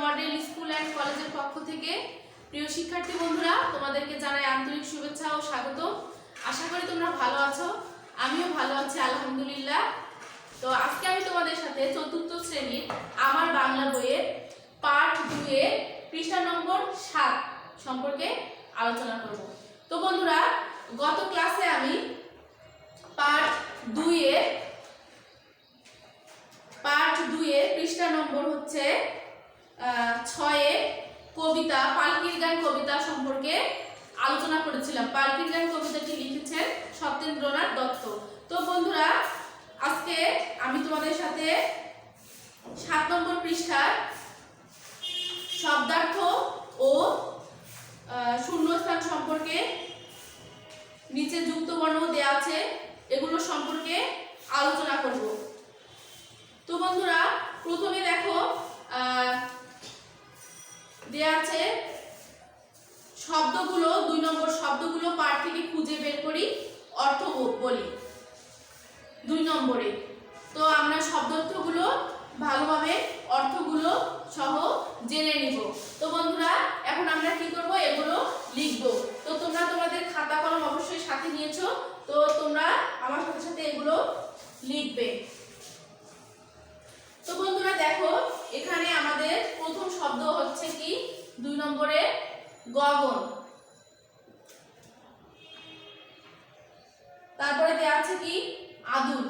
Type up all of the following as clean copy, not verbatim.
Model school and কলেজের পক্ষ থেকে প্রিয় শিক্ষার্থী বন্ধুরা, তোমাদেরকে জানাই আন্তরিক শুভেচ্ছা ও স্বাগত। আশা করি তোমরা ভালো আছো, আমিও ভালো আছি আলহামদুলিল্লাহ। তো আজকে আমি তোমাদের সাথে চতুর্থ শ্রেণীর আমার বাংলা বইয়ের পার্ট 2 এর পৃষ্ঠা নম্বর 7 সম্পর্কে আলোচনা করব। তো বন্ধুরা, গত ক্লাসে আমি পার্ট 2 এর পৃষ্ঠা নম্বর হচ্ছে 6 এর কবিতা পালকির গান কবিতা সম্পর্কে আলোচনা করেছিলাম। পালকির গান কবিতাটি লিখেছেন সত্যেন্দ্রনাথ দত্ত। তো বন্ধুরা, আজকে আমি তোমাদের সাথে 7 নম্বর পৃষ্ঠার শব্দার্থ ও শূন্যস্থান সম্পর্কে, নিচে যুক্ত বর্ণ দেওয়া আছে, এগুলো সম্পর্কে আলোচনা করব। তো বন্ধুরা, প্রথমে দেখো দেয়া আছে শব্দগুলো, 2 নম্বর শব্দগুলো পাঠ থেকে খুঁজে বের করি, অর্থ বলি 2 নম্বরে। তো আমরা শব্দার্থগুলো ভালোভাবে অর্থগুলো সহ জেনে নিব। তো বন্ধুরা, এখন আমরা কি করব, এগুলো লিখব। তো তোমরা তোমাদের খাতা কলম অবশ্যই সাথে নিয়েছো, তো তোমরা আমার সাথে সাথে এগুলো লিখবে। তো বন্ধুরা দেখো, এখানে আমাদের প্রথম শব্দ হচ্ছে কি 2 নম্বরে গগন। তারপরে দেয়া আছে কি আদুল।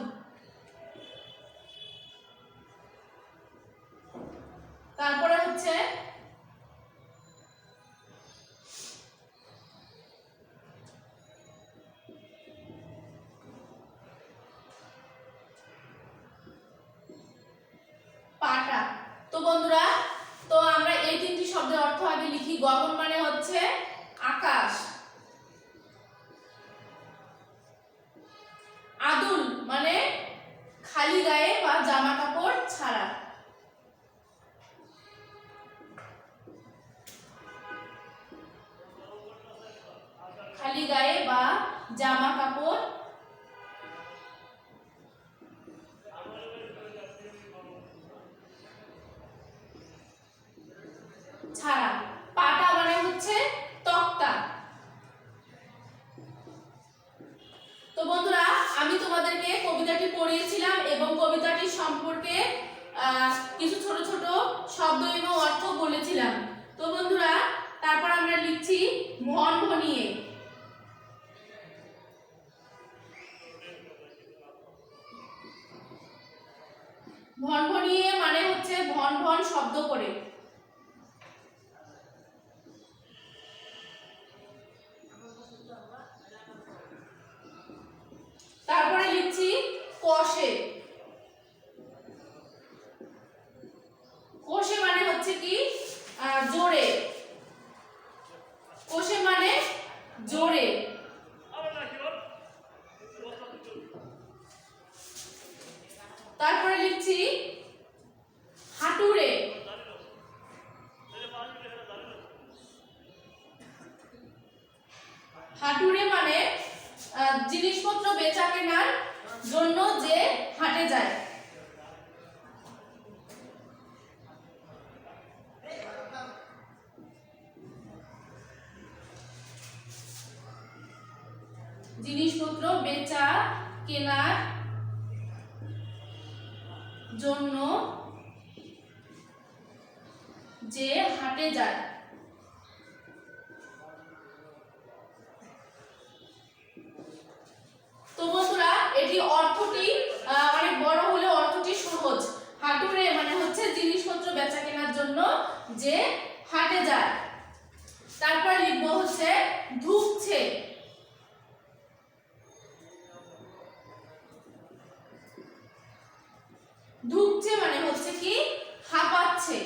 তারপরে হচ্ছে পাটা। তো বন্ধুরা, তো আমরা এই 3টি শব্দের অর্থ আগে লিখি। গগন মানে হচ্ছে আকাশ, আদুল মানে খালি গায়ে বা জামা কাপড় ছাড়া, খালি গায়ে বা জামা কাপড় ছাড়া। পাটা মানে হচ্ছে তক্তা। তো বন্ধুরা, আমি তোমাদেরকে কবিতাটি পড়িয়েছিলাম এবং কবিতাটি সম্পর্কে কিছু ছোট ছোট শব্দ এবং অর্থ বলেছিলাম। তো বন্ধুরা, তারপর আমরা লিখছি ভনভনিয়ে। ভনভনিয়ে মানে হচ্ছে ভন ভন শব্দ করে। তারপরে লিখছি কষে। কষে মানে হচ্ছে কি জোরে। কষে মানে জোরে। তারপরে লিখছি হাঁটুরে। হাঁটুরে মানে জিনিসপত্র বেচা কেনার জন্য যে হাটে যায়। জিনিসপত্র বেচা কেনার জন্য যে হাটে যায়। তো বন্ধুরা, এটি অর্থটি অনেক বড় হলে অর্থটি সহজ। হাটুরে মানে হচ্ছে জিনিসপত্র বেচা কেনার জন্য যে হাটে যায়। তারপর লিখবো হচ্ছে ধুকছে। ধুকছে মানে হচ্ছে কি হাঁপাচ্ছে।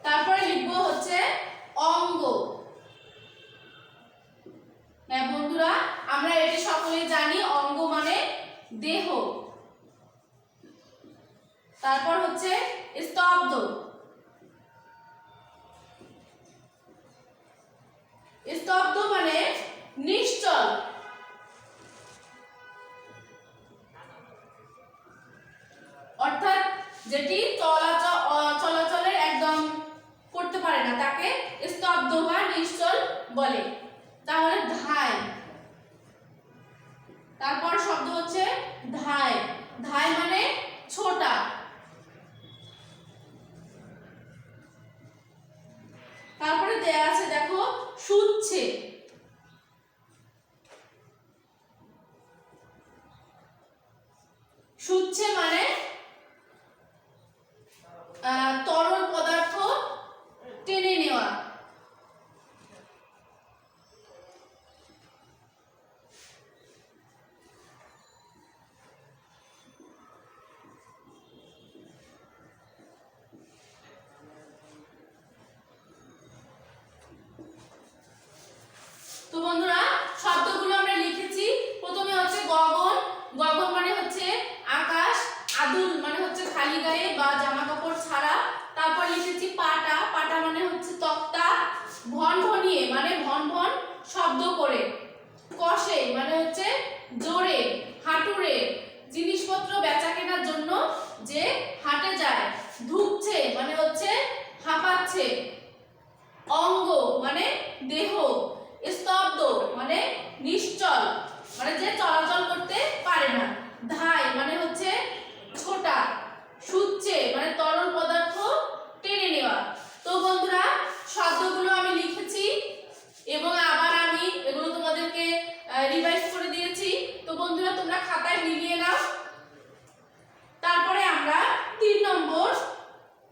তারপরে লিখবো হচ্ছে অঙ্গ। হ্যাঁ বন্ধুরা, আমরা এটি সকলেই জানি, অঙ্গ মানে দেহ। তারপর হচ্ছে স্তব্ধ। স্তব্ধ মানে নিশ্চল। যেটি চলাচলের একদম করতে পারে না তাকে স্তব্ধ বা নিশ্চল বলে। তাহলে ধায়, তারপর শব্দ হচ্ছে ধায়। ধায় মানে ছোটা। তারপরে দেয়া আছে দেখো শুচ্ছে। শুচ্ছে মানে তরল পদার্থ টেনে নেওয়া। তো বন্ধুরা শব্দগুলো আমরা লিখেছি। প্রথমে হচ্ছে গগন। গগন মানে হচ্ছে আকাশ। আদুল মানে হচ্ছে খালি গায়ে বা জামা কাপড় ছাড়া। তারপর লিখেছি পাটা। পাটা মানে হচ্ছে তক্তা। ভনভনিয়ে মানে ভনভন শব্দ করে। কষে মানে হচ্ছে জোরে হাঁটুরে, জিনিসপত্র বেচা কেনার জন্য যে হাটে যায়। ধুকছে মানে হচ্ছে হাঁপাচ্ছে। অঙ্গ মানে দেহ। স্তব্ধ মানে নিশ্চল, মানে যে চলাচল করতে পারে না। ধায় মানে হচ্ছে ছোটা। শুচ্ছে মানে তরল পদার্থ টেনে নেওয়া। তো বন্ধুরা শব্দগুলো আমি লিখেছি এবং আবার আমি এগুলো তোমাদেরকে রিভাইজ করে দিয়েছি। তো বন্ধুরা তোমরা খাতায় মিলিয়ে নাও। তারপরে আমরা 3 নম্বর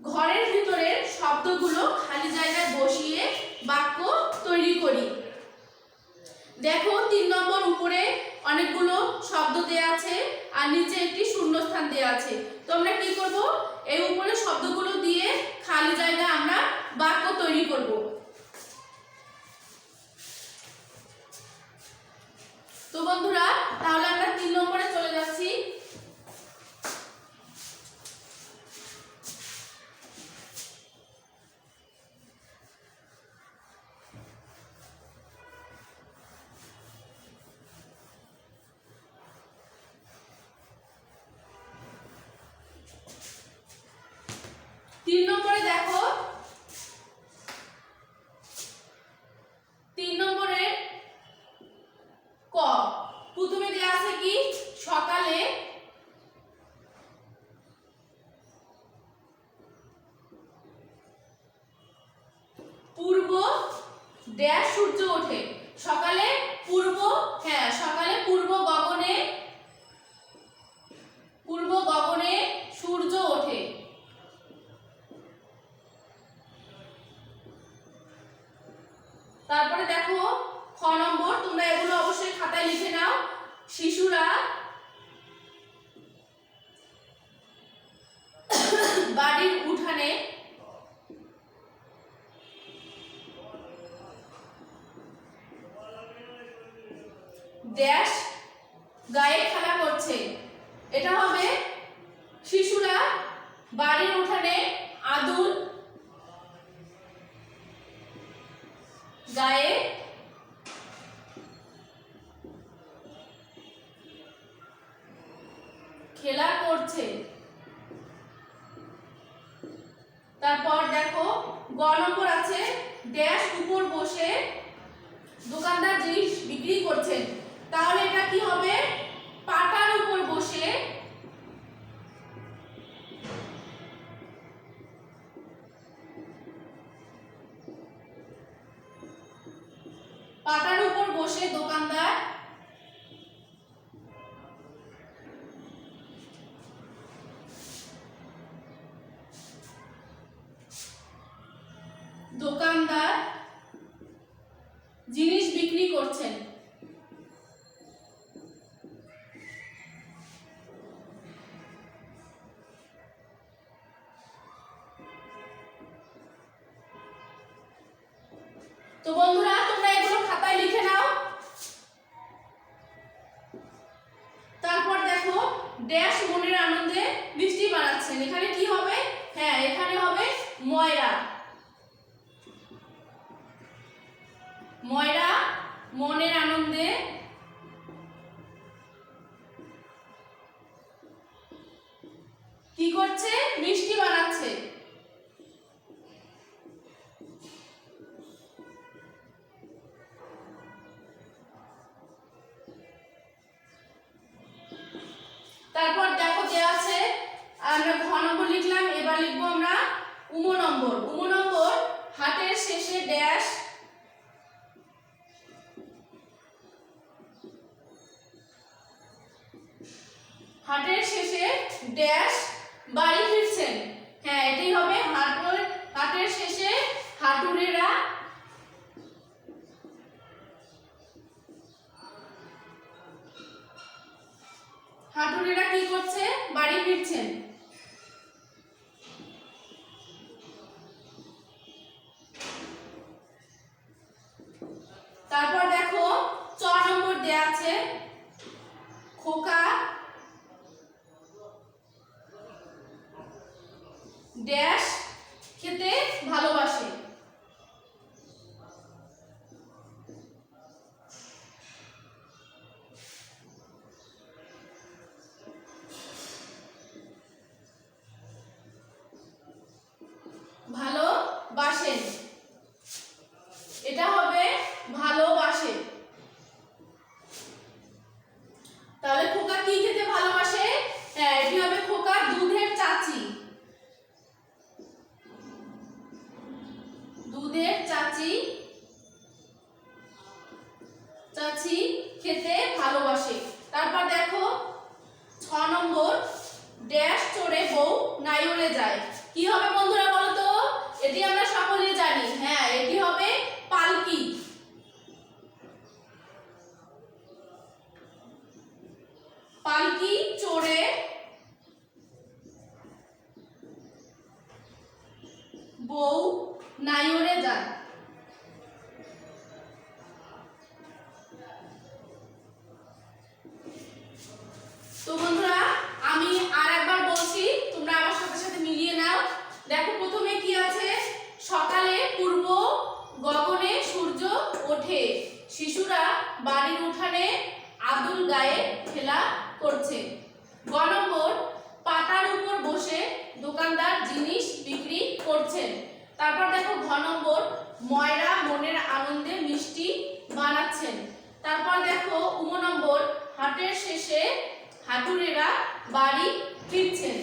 ঘরের ভিতরের শব্দগুলো খালি জায়গায় বসিয়ে বাক্য তৈরি করি। দেখো 3 নম্বর উপরে অনেকগুলো শব্দ দেয়া আছে আর নিচে একটি শূন্যস্থান দেয়া আছে। তো আমরা কি করব, এই উপরে শব্দগুলো দিয়ে খালি জায়গা আমরা বাক্য তৈরি করব। তো বন্ধুরা তাহলে আমরা 3 নম্বরে চলে যাচ্ছি। দেখো 3 নম্বরে ক প্রথমে দেয়া আছে কি সকালে পূর্ব ড্যাশ সূর্য ওঠে। সকালে পূর্ব, হ্যাঁ সকালে পূর্ব গগনে সূর্য ওঠে। তারপরে দেখো খ নম্বর, তোমরা এগুলো অবশ্যই খাতায় লিখে নাও। শিশুরা বাড়ির উঠানে ড্যাশ গায়ে খেলা করছে। এটা হবে শিশুরা বাড়ির উঠানে আদুল গায়ে খেলা করছে। তারপর দেখো গ নম্বর আছে ড্যাশ উপর বসে দোকানদার জিনিস বিক্রি করছেন। তাহলে এটা কি হবে, পাটার উপর বসে দোকানদার জিনিস বিক্রি করছেন। তো বন্ধুরা তোমরা এগুলো খাতায় লিখে নাও। তারপর দেখো ড্যাশ মনের আনন্দে মিষ্টি বানাচ্ছেন। এখানে কি হবে, হ্যাঁ এখানে হবে ময়রা। ময়রা মনের আনন্দে কি করছে? মিষ্টি বানাচ্ছে। তারপর দেখো দেয়া আছে, আমরা ঘ নম্বর লিখলাম, এবার লিখবো আমরা উম নম্বর। উম নম্বর হাটের শেষে ড্যাশ, হাটের শেষে ড্যাশ বাড়ি ফিরছেন। হ্যাঁ, এটাই হবে। হাটের শেষে হাটুরেরা কি করছে? বাড়ি ফিরছেন। তারপর দেখো চ নম্বর দেয়া আছে, খোকা ড্যাশ খেতে ভালোবাসে। ভালোবাসেন, এটা হবে ভালোবাসে। তাহলে খোকা কি খেতে ভালোবাসে? হ্যাঁ, এটি হবে খোকা দুধের চাচি। দুধের চাচি খেতে ভালোবাসে। তারপর দেখো 6 নম্বর, ড্যাশ চড়ে বউ নাইরে যায়। কি হবে বন্ধুরা বলো তো? এটি আমরা সকলেই জানি। হ্যাঁ, এটি হবে পালকি। পালকি চড়ে বউ নাইরে যায়। তো বন্ধুরা আমি আর একবার বলছি, তোমরা আমার সাথে সাথে মিলিয়ে নাও। দেখো প্রথমে কি আছে, সকালে পূর্ব গগনে সূর্য ওঠে, শিশুরা বাড়ির উঠানে আদুল গায়ে খেলা করছে। গ নম্বর, পাতার উপর বসে দোকানদার জিনিস বিক্রি করছেন। তারপর দেখো ঘ নম্বর, ময়রা মনের আনন্দে মিষ্টি বানাচ্ছেন। তারপর দেখো উম নম্বর, হাটের শেষে হাটুরেরা বাড়ি ফিরছেন।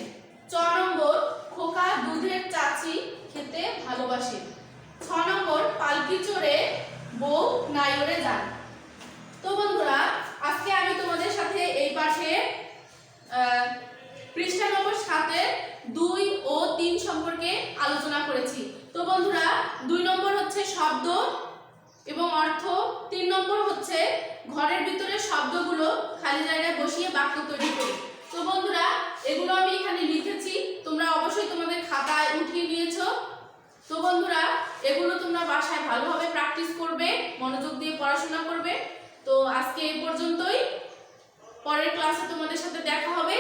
চ নম্বর, খোকা দুধের চাচি খেতে ভালোবাসে। 6 নম্বর, পালকি চড়ে বউ নাইরে যান। তো বন্ধুরা আজকে আমি তোমাদের সাথে এই পাঠে পৃষ্ঠা নম্বর 7 এর 2 ও 3 সম্পর্কে আলোচনা করেছি। তো বন্ধুরা 2 নম্বর হচ্ছে শব্দ এবং অর্থ, 3 নম্বর হচ্ছে ঘরের ভিতরে শব্দগুলো খালি জায়গায় বসিয়ে বাক্য তৈরি করি। তো বন্ধুরা এগুলো আমি এখানে লিখেছি, তোমরা অবশ্যই তোমাদের খাতায় উঠিয়ে নিয়েছো। তো বন্ধুরা এগুলো তোমরা বাসায় ভালোভাবে প্র্যাকটিস করবে, মনোযোগ দিয়ে পড়াশোনা করবে। তো আজকে এই পর্যন্তই, পরের ক্লাসে তোমাদের সাথে দেখা হবে।